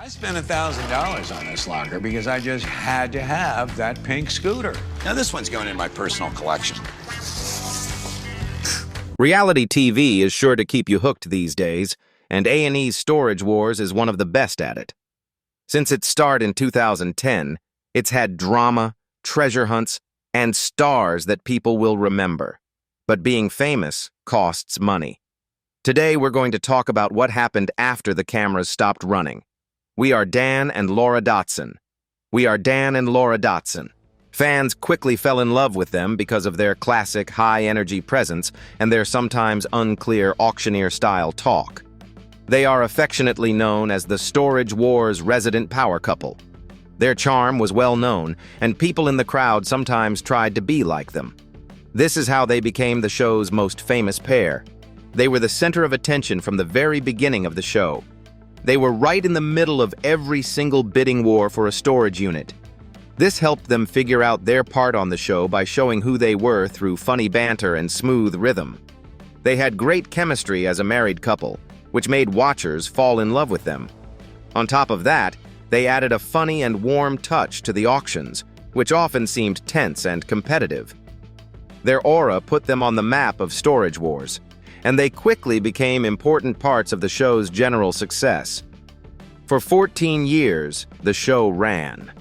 I spent $1,000 on this locker because I just had to have that pink scooter. Now this one's going in my personal collection. Reality TV is sure to keep you hooked these days, and A&E's Storage Wars is one of the best at it. Since its start in 2010, it's had drama, treasure hunts, and stars that people will remember. But being famous costs money. Today we're going to talk about what happened after the cameras stopped running. We are Dan and Laura Dotson. Fans quickly fell in love with them because of their classic high-energy presence and their sometimes unclear auctioneer-style talk. They are affectionately known as the Storage Wars resident power couple. Their charm was well known, and people in the crowd sometimes tried to be like them. This is how they became the show's most famous pair. They were the center of attention from the very beginning of the show. They were right in the middle of every single bidding war for a storage unit. This helped them figure out their part on the show by showing who they were through funny banter and smooth rhythm. They had great chemistry as a married couple, which made watchers fall in love with them. On top of that, they added a funny and warm touch to the auctions, which often seemed tense and competitive. Their aura put them on the map of Storage Wars, and they quickly became important parts of the show's general success. For 14 years, the show ran.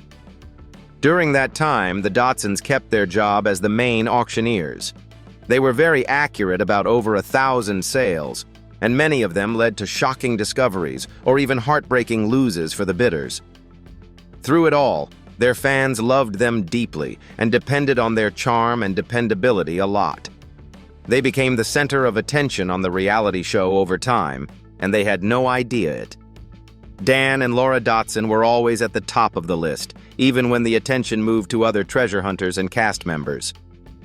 During that time, the Dotsons kept their job as the main auctioneers. They were very accurate about over 1,000 sales, and many of them led to shocking discoveries or even heartbreaking loses for the bidders. Through it all, their fans loved them deeply and depended on their charm and dependability a lot. They became the center of attention on the reality show over time, and they had no idea it. Dan and Laura Dotson were always at the top of the list, even when the attention moved to other treasure hunters and cast members.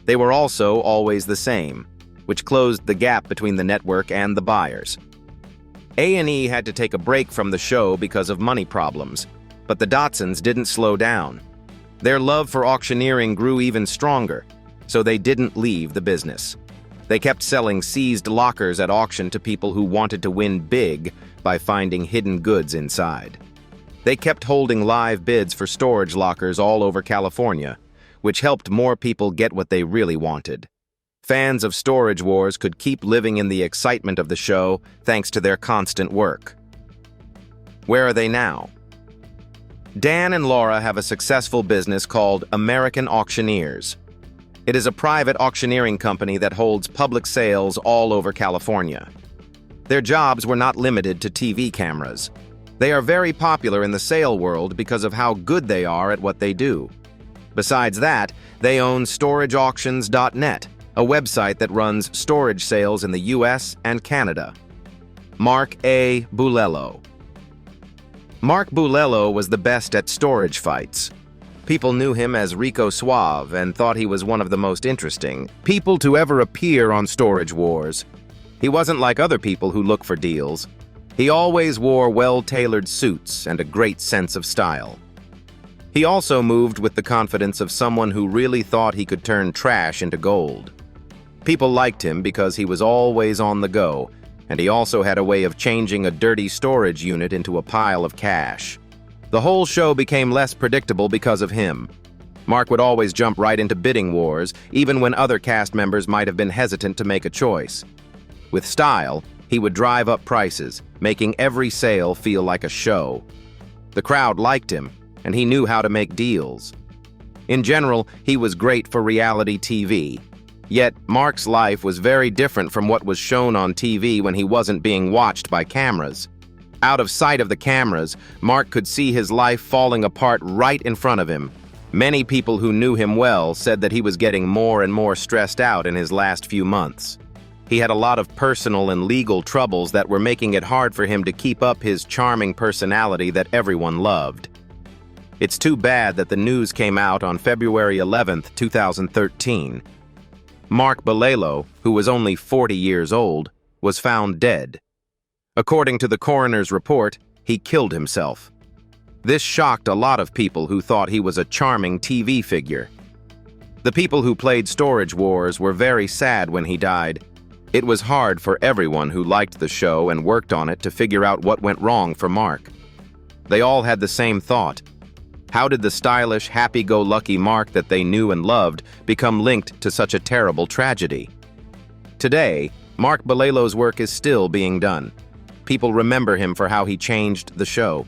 They were also always the same, which closed the gap between the network and the buyers. A&E had to take a break from the show because of money problems, but the Dotsons didn't slow down. Their love for auctioneering grew even stronger, so they didn't leave the business. They kept selling seized lockers at auction to people who wanted to win big by finding hidden goods inside. They kept holding live bids for storage lockers all over California, which helped more people get what they really wanted. Fans of Storage Wars could keep living in the excitement of the show thanks to their constant work. Where are they now? Dan and Laura have a successful business called American Auctioneers. It is a private auctioneering company that holds public sales all over California. Their jobs were not limited to TV cameras. They are very popular in the sale world because of how good they are at what they do. Besides that, they own StorageAuctions.net, a website that runs storage sales in the US and Canada. Mark A. Bulello. Mark Bulello was the best at storage fights. People knew him as Rico Suave and thought he was one of the most interesting people to ever appear on Storage Wars. He wasn't like other people who look for deals. He always wore well-tailored suits and a great sense of style. He also moved with the confidence of someone who really thought he could turn trash into gold. People liked him because he was always on the go, and he also had a way of changing a dirty storage unit into a pile of cash. The whole show became less predictable because of him. Mark would always jump right into bidding wars, even when other cast members might have been hesitant to make a choice. With style, he would drive up prices, making every sale feel like a show. The crowd liked him, and he knew how to make deals. In general, he was great for reality TV. Yet, Mark's life was very different from what was shown on TV when he wasn't being watched by cameras. Out of sight of the cameras, Mark could see his life falling apart right in front of him. Many people who knew him well said that he was getting more and more stressed out in his last few months. He had a lot of personal and legal troubles that were making it hard for him to keep up his charming personality that everyone loved. It's too bad that the news came out on February 11, 2013. Mark Bulello, who was only 40 years old, was found dead. According to the coroner's report, he killed himself. This shocked a lot of people who thought he was a charming TV figure. The people who played Storage Wars were very sad when he died. It was hard for everyone who liked the show and worked on it to figure out what went wrong for Mark. They all had the same thought. How did the stylish, happy-go-lucky Mark that they knew and loved become linked to such a terrible tragedy? Today, Mark Belelo's work is still being done. People remember him for how he changed the show.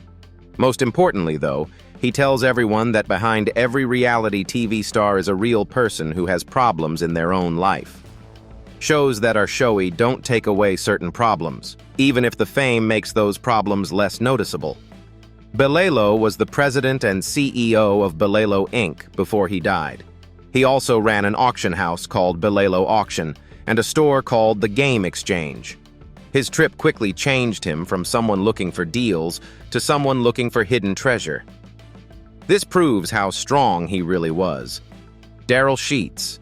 Most importantly, though, he tells everyone that behind every reality TV star is a real person who has problems in their own life. Shows that are showy don't take away certain problems, even if the fame makes those problems less noticeable. Belelo was the president and CEO of Belelo Inc. before he died. He also ran an auction house called Belelo Auction and a store called the Game Exchange. His trip quickly changed him from someone looking for deals to someone looking for hidden treasure. This proves how strong he really was. Darrell Sheets.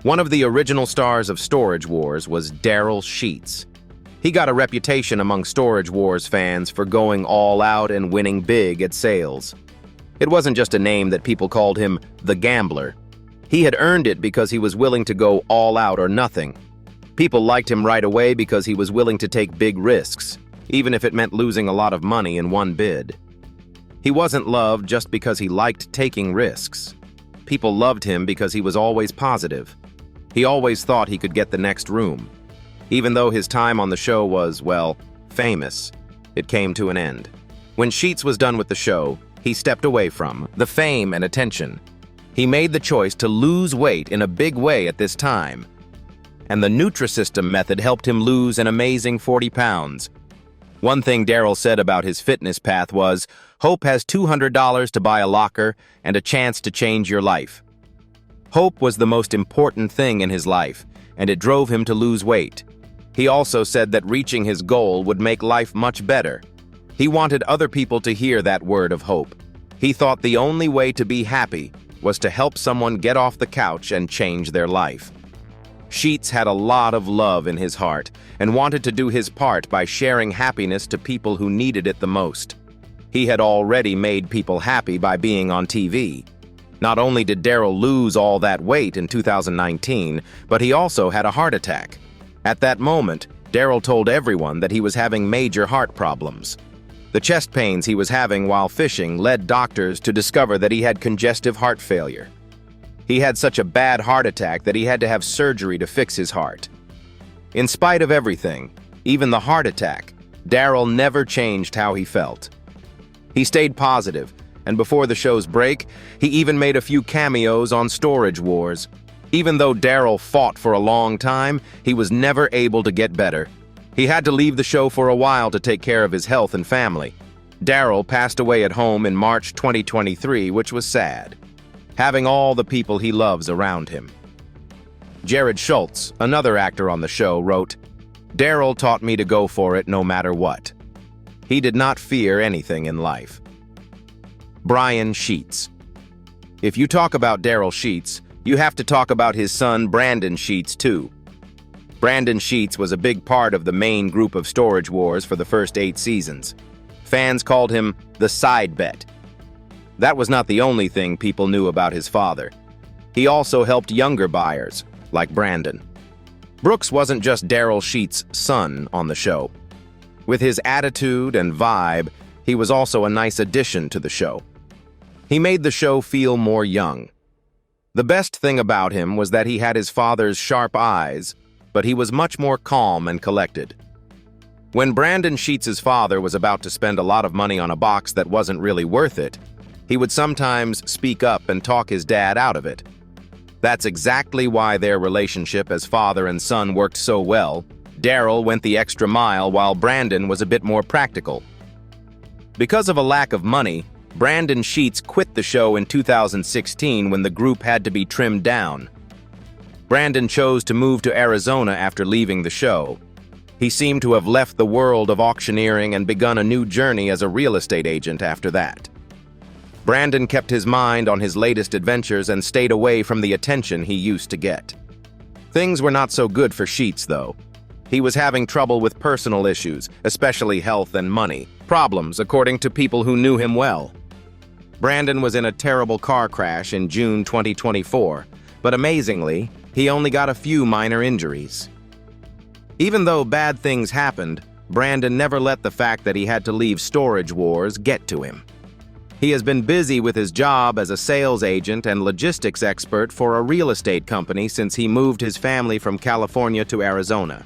One of the original stars of Storage Wars was Darrell Sheets. He got a reputation among Storage Wars fans for going all out and winning big at sales. It wasn't just a name that people called him the Gambler. He had earned it because he was willing to go all out or nothing. People liked him right away because he was willing to take big risks, even if it meant losing a lot of money in one bid. He wasn't loved just because he liked taking risks. People loved him because he was always positive. He always thought he could get the next room. Even though his time on the show was, well, famous, it came to an end. When Sheets was done with the show, he stepped away from the fame and attention. He made the choice to lose weight in a big way at this time. And the Nutrisystem method helped him lose an amazing 40 pounds. One thing Darrell said about his fitness path was, "Hope has $200 to buy a locker and a chance to change your life." Hope was the most important thing in his life, and it drove him to lose weight. He also said that reaching his goal would make life much better. He wanted other people to hear that word of hope. He thought the only way to be happy was to help someone get off the couch and change their life. Sheets had a lot of love in his heart and wanted to do his part by sharing happiness to people who needed it the most. He had already made people happy by being on TV. Not only did Darrell lose all that weight in 2019, but he also had a heart attack. At that moment, Darrell told everyone that he was having major heart problems. The chest pains he was having while fishing led doctors to discover that he had congestive heart failure. He had such a bad heart attack that he had to have surgery to fix his heart. In spite of everything, even the heart attack, Darrell never changed how he felt. He stayed positive, and before the show's break, he even made a few cameos on Storage Wars. Even though Darrell fought for a long time, he was never able to get better. He had to leave the show for a while to take care of his health and family. Darrell passed away at home in March 2023, which was sad, having all the people he loves around him. Jarrod Schulz, another actor on the show, wrote, "Darrell taught me to go for it no matter what. He did not fear anything in life." Brandi Sheets. If you talk about Darrell Sheets, you have to talk about his son Brandi Sheets too. Brandi Sheets was a big part of the main group of Storage Wars for the first 8 seasons. Fans called him the side bet. That was not the only thing people knew about his father. He also helped younger buyers, like Brandon. Brooks wasn't just Darrell Sheets' son on the show. With his attitude and vibe, he was also a nice addition to the show. He made the show feel more young. The best thing about him was that he had his father's sharp eyes, but he was much more calm and collected. When Brandi Sheets' father was about to spend a lot of money on a box that wasn't really worth it, he would sometimes speak up and talk his dad out of it. That's exactly why their relationship as father and son worked so well. Darrell went the extra mile while Brandi was a bit more practical. Because of a lack of money, Brandi Sheets quit the show in 2016 when the group had to be trimmed down. Brandi chose to move to Arizona after leaving the show. He seemed to have left the world of auctioneering and begun a new journey as a real estate agent after that. Brandi kept his mind on his latest adventures and stayed away from the attention he used to get. Things were not so good for Sheets, though. He was having trouble with personal issues, especially health and money problems, according to people who knew him well. Brandi was in a terrible car crash in June 2024, but amazingly, he only got a few minor injuries. Even though bad things happened, Brandon never let the fact that he had to leave Storage Wars get to him. He has been busy with his job as a sales agent and logistics expert for a real estate company since he moved his family from California to Arizona.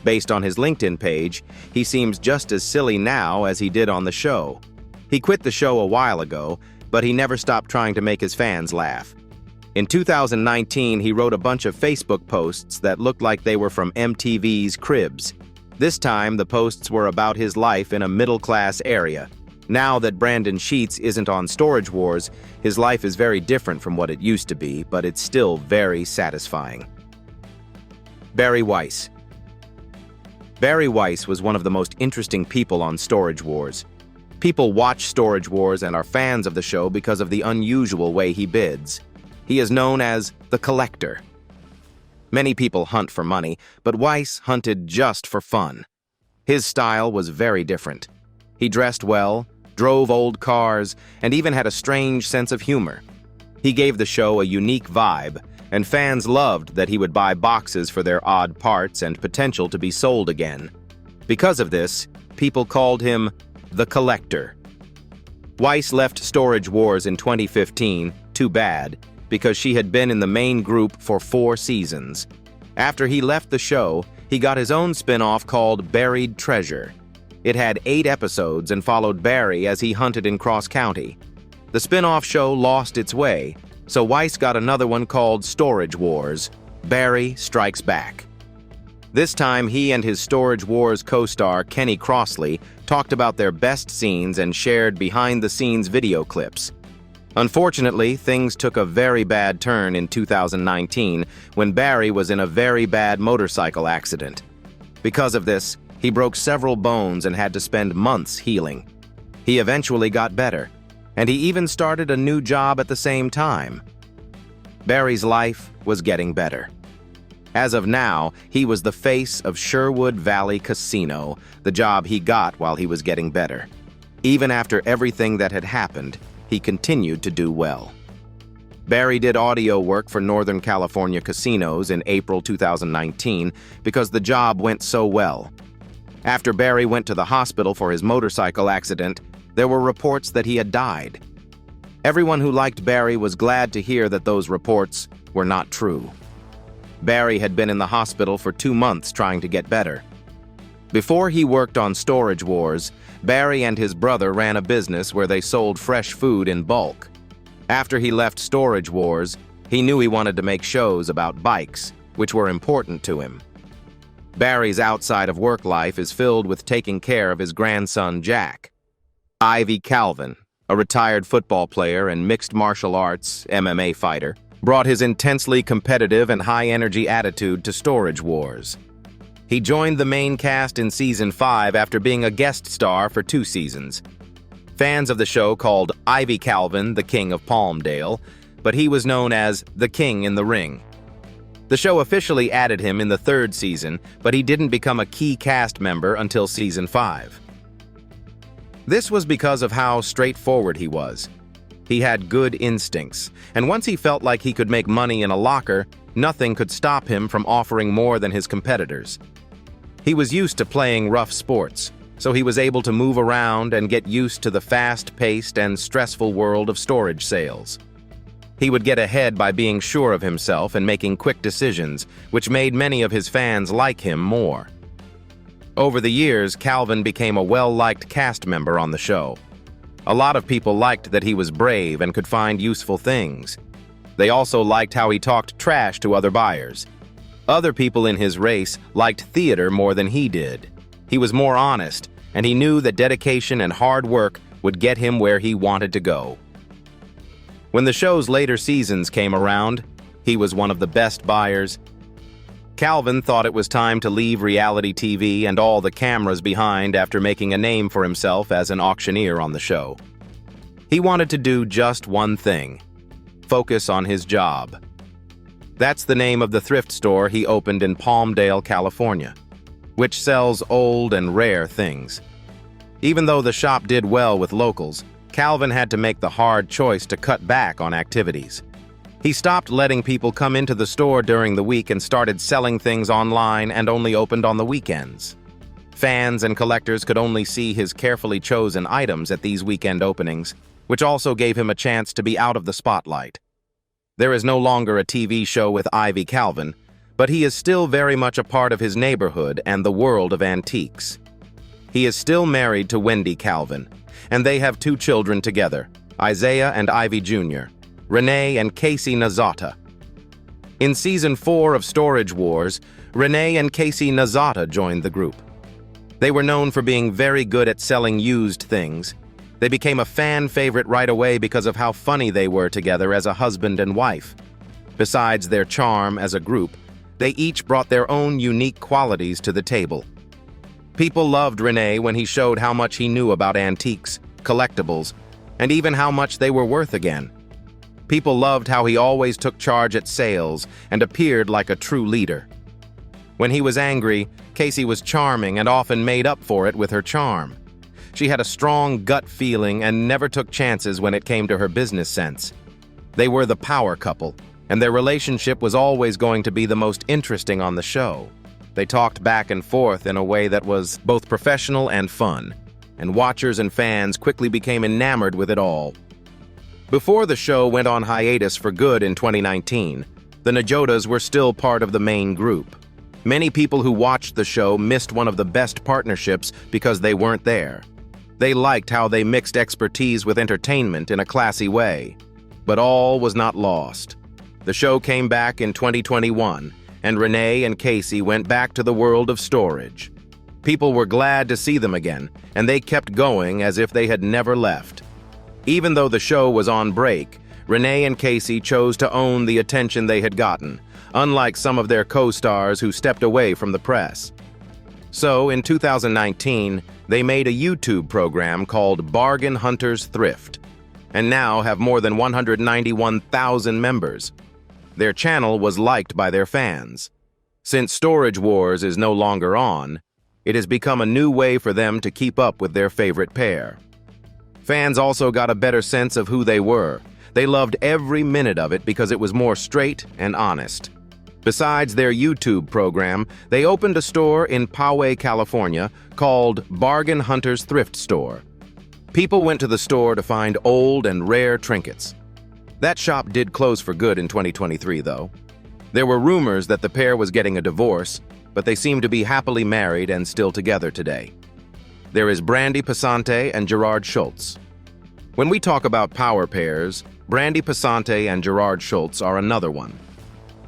Based on his LinkedIn page, he seems just as silly now as he did on the show. He quit the show a while ago, but he never stopped trying to make his fans laugh. In 2019, he wrote a bunch of Facebook posts that looked like they were from MTV's Cribs. This time, the posts were about his life in a middle-class area. Now that Darrell Sheets isn't on Storage Wars, his life is very different from what it used to be, but it's still very satisfying. Weiss. Weiss was one of the most interesting people on Storage Wars. People watch Storage Wars and are fans of the show because of the unusual way he bids. He is known as the Collector. Many people hunt for money, but Weiss hunted just for fun. His style was very different. He dressed well, drove old cars, and even had a strange sense of humor. He gave the show a unique vibe, and fans loved that he would buy boxes for their odd parts and potential to be sold again. Because of this, people called him the Collector. Weiss left Storage Wars in 2015, too bad, because she had been in the main group for 4 seasons. After he left the show, he got his own spin-off called Buried Treasure. It had 8 episodes and followed Barry as he hunted in Cross County. The spin-off show lost its way, so Weiss got another one called Storage Wars, Barry Strikes Back. This time, he and his Storage Wars co-star Kenny Crossley talked about their best scenes and shared behind-the-scenes video clips. Unfortunately, things took a very bad turn in 2019 when Barry was in a very bad motorcycle accident. Because of this, he broke several bones and had to spend months healing. He eventually got better, and he even started a new job at the same time. Barry's life was getting better. As of now, he was the face of Sherwood Valley Casino, the job he got while he was getting better. Even after everything that had happened, he continued to do well. Barry did audio work for Northern California casinos in April 2019 because the job went so well. After Barry went to the hospital for his motorcycle accident, there were reports that he had died. Everyone who liked Barry was glad to hear that those reports were not true. Barry had been in the hospital for 2 months trying to get better. Before he worked on Storage Wars, Barry and his brother ran a business where they sold fresh food in bulk. After he left Storage Wars, he knew he wanted to make shows about bikes, which were important to him. Barry's outside-of-work life is filled with taking care of his grandson, Jack. Ivy Calvin, a retired football player and mixed martial arts MMA fighter, brought his intensely competitive and high-energy attitude to Storage Wars. He joined the main cast in Season 5 after being a guest star for 2 seasons. Fans of the show called Ivy Calvin the King of Palmdale, but he was known as the King in the Ring. The show officially added him in the 3rd season, but he didn't become a key cast member until Season 5. This was because of how straightforward he was. He had good instincts, and once he felt like he could make money in a locker, nothing could stop him from offering more than his competitors. He was used to playing rough sports, so he was able to move around and get used to the fast-paced and stressful world of storage sales. He would get ahead by being sure of himself and making quick decisions, which made many of his fans like him more. Over the years, Calvin became a well-liked cast member on the show. A lot of people liked that he was brave and could find useful things. They also liked how he talked trash to other buyers. Other people in his race liked theater more than he did. He was more honest, and he knew that dedication and hard work would get him where he wanted to go. When the show's later seasons came around, he was one of the best buyers. Calvin thought it was time to leave reality TV and all the cameras behind after making a name for himself as an auctioneer on the show. He wanted to do just one thing: focus on his job. That's the name of the thrift store he opened in Palmdale, California, which sells old and rare things. Even though the shop did well with locals, Calvin had to make the hard choice to cut back on activities. He stopped letting people come into the store during the week and started selling things online and only opened on the weekends. Fans and collectors could only see his carefully chosen items at these weekend openings, which also gave him a chance to be out of the spotlight. There is no longer a TV show with Ivy Calvin, but he is still very much a part of his neighborhood and the world of antiques. He is still married to Wendy Calvin, and they have 2 children together, Isaiah and Ivy Jr., Renee and Casey Nazata. In Season 4 of Storage Wars, Renee and Casey Nazata joined the group. They were known for being very good at selling used things. They became a fan favorite right away because of how funny they were together as a husband and wife. Besides their charm as a group, they each brought their own unique qualities to the table. People loved Renee when he showed how much he knew about antiques, collectibles, and even how much they were worth again. People loved how he always took charge at sales and appeared like a true leader. When he was angry, Casey was charming and often made up for it with her charm. She had a strong gut feeling and never took chances when it came to her business sense. They were the power couple, and their relationship was always going to be the most interesting on the show. They talked back and forth in a way that was both professional and fun, and watchers and fans quickly became enamored with it all. Before the show went on hiatus for good in 2019, the Najotas were still part of the main group. Many people who watched the show missed one of the best partnerships because they weren't there. They liked how they mixed expertise with entertainment in a classy way. But all was not lost. The show came back in 2021, and Renee and Casey went back to the world of storage. People were glad to see them again, and they kept going as if they had never left. Even though the show was on break, Renee and Casey chose to own the attention they had gotten, unlike some of their co-stars who stepped away from the press. So, in 2019, they made a YouTube program called Bargain Hunters Thrift, and now have more than 191,000 members. Their channel was liked by their fans. Since Storage Wars is no longer on, it has become a new way for them to keep up with their favorite pair. Fans also got a better sense of who they were. They loved every minute of it because it was more straight and honest. Besides their YouTube program, they opened a store in Poway, California, called Bargain Hunters Thrift Store. People went to the store to find old and rare trinkets. That shop did close for good in 2023, though. There were rumors that the pair was getting a divorce, but they seem to be happily married and still together today. There is Brandi Passante and Jarrod Schulz. When we talk about power pairs, Brandi Passante and Jarrod Schulz are another one.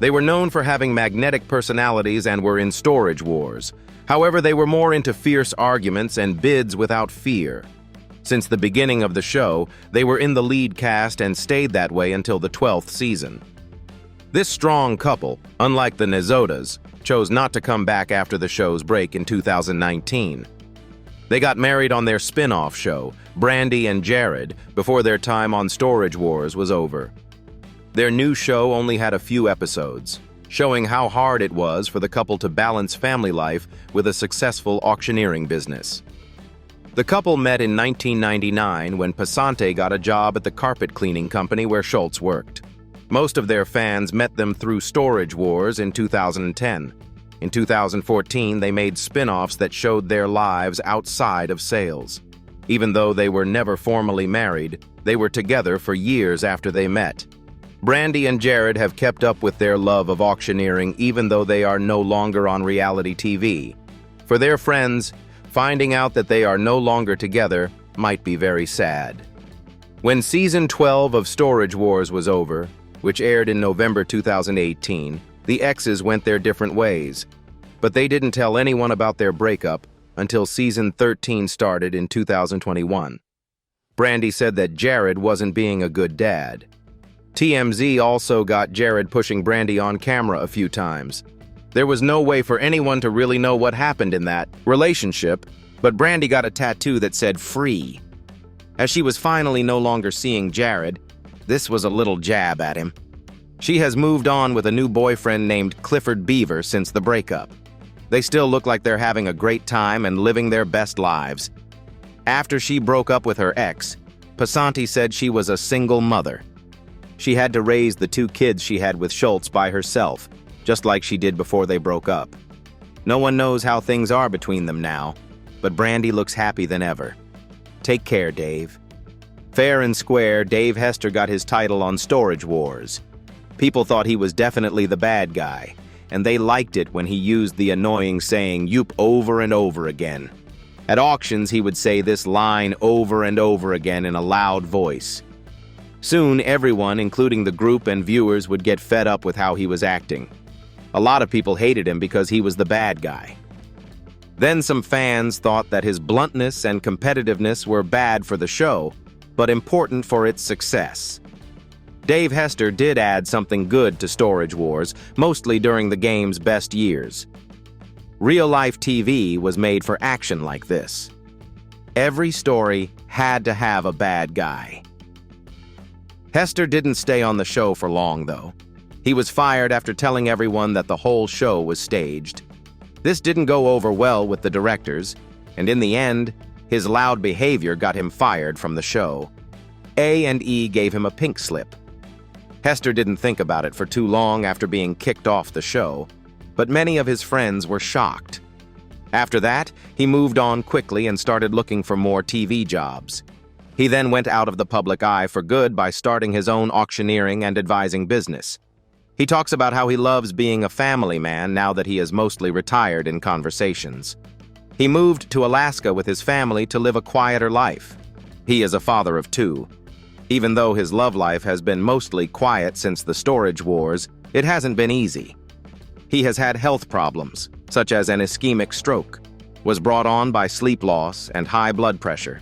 They were known for having magnetic personalities and were in Storage Wars. However, they were more into fierce arguments and bids without fear. Since the beginning of the show, they were in the lead cast and stayed that way until the 12th season. This strong couple, unlike the Najotas, chose not to come back after the show's break in 2019. They got married on their spin-off show, Brandi and Jarrod, before their time on Storage Wars was over. Their new show only had a few episodes, showing how hard it was for the couple to balance family life with a successful auctioneering business. The couple met in 1999 when Passante got a job at the carpet cleaning company where Schulz worked. Most of their fans met them through Storage Wars in 2010. In 2014, they made spin-offs that showed their lives outside of sales. Even though they were never formally married, they were together for years after they met. Brandi and Jarrod have kept up with their love of auctioneering even though they are no longer on reality TV. For their friends, finding out that they are no longer together might be very sad. When Season 12 of Storage Wars was over, which aired in November 2018, the exes went their different ways. But they didn't tell anyone about their breakup until Season 13 started in 2021. Brandi said that Jarrod wasn't being a good dad. TMZ also got Jarrod pushing Brandi on camera a few times. There was no way for anyone to really know what happened in that relationship, but Brandi got a tattoo that said "free." As she was finally no longer seeing Jarrod, this was a little jab at him. She has moved on with a new boyfriend named Clifford Beaver since the breakup. They still look like they're having a great time and living their best lives. After she broke up with her ex, Passante said she was a single mother. She had to raise the 2 kids she had with Schulz by herself, just like she did before they broke up. No one knows how things are between them now, but Brandi looks happy than ever. Take care, Dave. Fair and square, Dave Hester got his title on Storage Wars. People thought he was definitely the bad guy, and they liked it when he used the annoying saying "yoop" over and over again. At auctions, he would say this line over and over again in a loud voice. Soon, everyone, including the group and viewers, would get fed up with how he was acting. A lot of people hated him because he was the bad guy. Then some fans thought that his bluntness and competitiveness were bad for the show, but important for its success. Dave Hester did add something good to Storage Wars, mostly during the game's best years. Real-life TV was made for action like this. Every story had to have a bad guy. Hester didn't stay on the show for long, though. He was fired after telling everyone that the whole show was staged. This didn't go over well with the directors, and in the end, his loud behavior got him fired from the show. A&E gave him a pink slip. Hester didn't think about it for too long after being kicked off the show, but many of his friends were shocked. After that, he moved on quickly and started looking for more TV jobs. He then went out of the public eye for good by starting his own auctioneering and advising business. He talks about how he loves being a family man now that he is mostly retired in conversations. He moved to Alaska with his family to live a quieter life. He is a father of 2. Even though his love life has been mostly quiet since the Storage Wars, it hasn't been easy. He has had health problems, such as an ischemic stroke, was brought on by sleep loss and high blood pressure.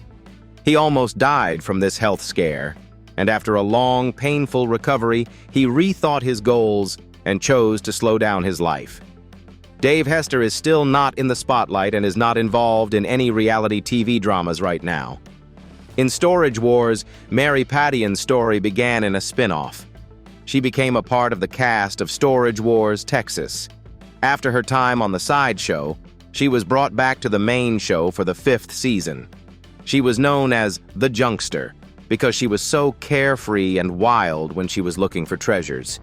He almost died from this health scare, and after a long, painful recovery, he rethought his goals and chose to slow down his life. Dave Hester is still not in the spotlight and is not involved in any reality TV dramas right now. In Storage Wars, Mary Pattian's story began in a spin-off. She became a part of the cast of Storage Wars Texas. After her time on the sideshow, she was brought back to the main show for the 5th season. She was known as the Junkster because she was so carefree and wild when she was looking for treasures.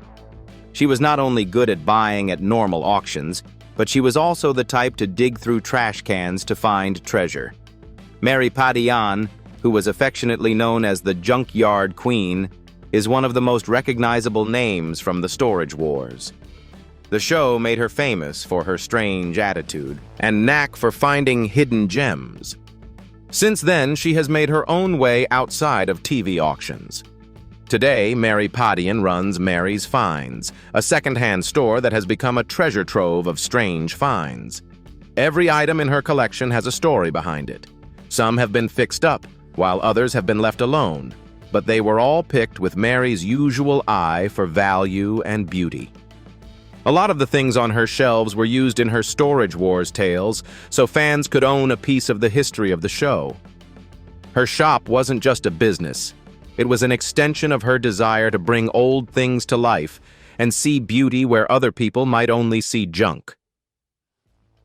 She was not only good at buying at normal auctions, but she was also the type to dig through trash cans to find treasure. Mary Pattian, who was affectionately known as the Junkyard Queen, is one of the most recognizable names from the Storage Wars. The show made her famous for her strange attitude and knack for finding hidden gems. Since then, she has made her own way outside of TV auctions. Today, Mary Pattian runs Mary's Finds, a second-hand store that has become a treasure trove of strange finds. Every item in her collection has a story behind it. Some have been fixed up, while others have been left alone, but they were all picked with Mary's usual eye for value and beauty. A lot of the things on her shelves were used in her Storage Wars tales, so fans could own a piece of the history of the show. Her shop wasn't just a business. It was an extension of her desire to bring old things to life and see beauty where other people might only see junk.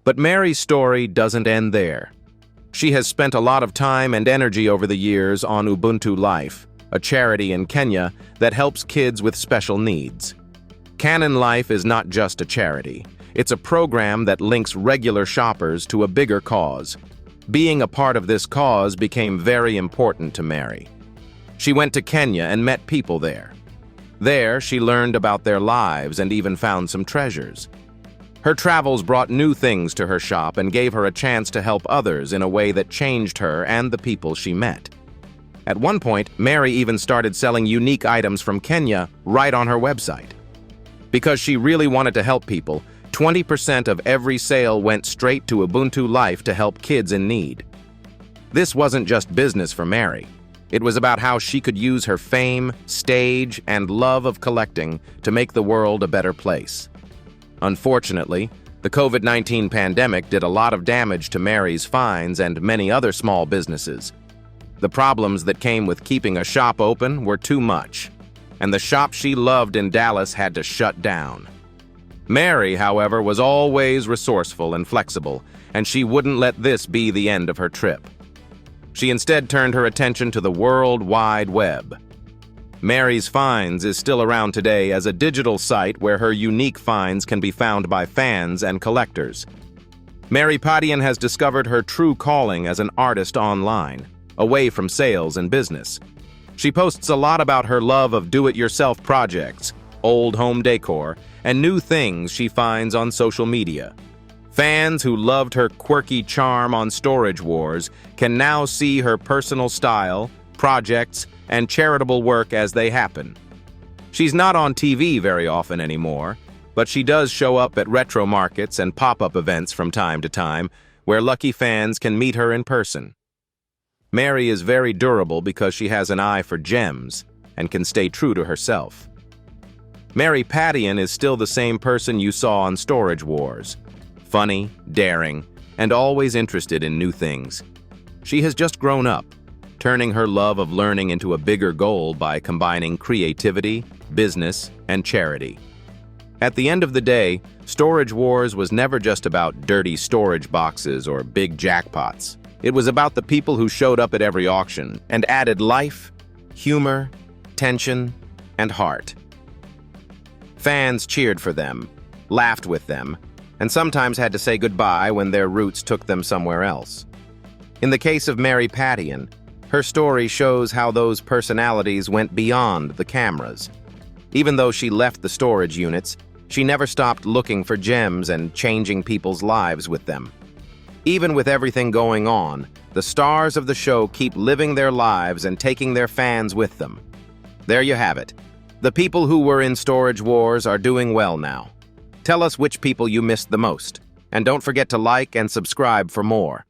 But Mary's story doesn't end there. She has spent a lot of time and energy over the years on Ubuntu Life, a charity in Kenya that helps kids with special needs. Canon Life is not just a charity. It's a program that links regular shoppers to a bigger cause. Being a part of this cause became very important to Mary. She went to Kenya and met people there. There, she learned about their lives and even found some treasures. Her travels brought new things to her shop and gave her a chance to help others in a way that changed her and the people she met. At one point, Mary even started selling unique items from Kenya right on her website. Because she really wanted to help people, 20% of every sale went straight to Ubuntu Life to help kids in need. This wasn't just business for Mary. It was about how she could use her fame, stage, and love of collecting to make the world a better place. Unfortunately, the COVID-19 pandemic did a lot of damage to Mary's Finds and many other small businesses. The problems that came with keeping a shop open were too much, and the shop she loved in Dallas had to shut down. Mary, however, was always resourceful and flexible, and she wouldn't let this be the end of her trip. She instead turned her attention to the World Wide Web. Mary's Finds is still around today as a digital site where her unique finds can be found by fans and collectors. Mary Passante has discovered her true calling as an artist online, away from sales and business. She posts a lot about her love of do-it-yourself projects, old home decor, and new things she finds on social media. Fans who loved her quirky charm on Storage Wars can now see her personal style, projects, and charitable work as they happen. She's not on TV very often anymore, but she does show up at retro markets and pop-up events from time to time, where lucky fans can meet her in person. Mary is very durable because she has an eye for gems and can stay true to herself. Mary Passante is still the same person you saw on Storage Wars. Funny, daring, and always interested in new things. She has just grown up, turning her love of learning into a bigger goal by combining creativity, business, and charity. At the end of the day, Storage Wars was never just about dirty storage boxes or big jackpots. It was about the people who showed up at every auction and added life, humor, tension, and heart. Fans cheered for them, laughed with them, and sometimes had to say goodbye when their roots took them somewhere else. In the case of Mary Passante, her story shows how those personalities went beyond the cameras. Even though she left the storage units, she never stopped looking for gems and changing people's lives with them. Even with everything going on, the stars of the show keep living their lives and taking their fans with them. There you have it. The people who were in Storage Wars are doing well now. Tell us which people you missed the most, and don't forget to like and subscribe for more.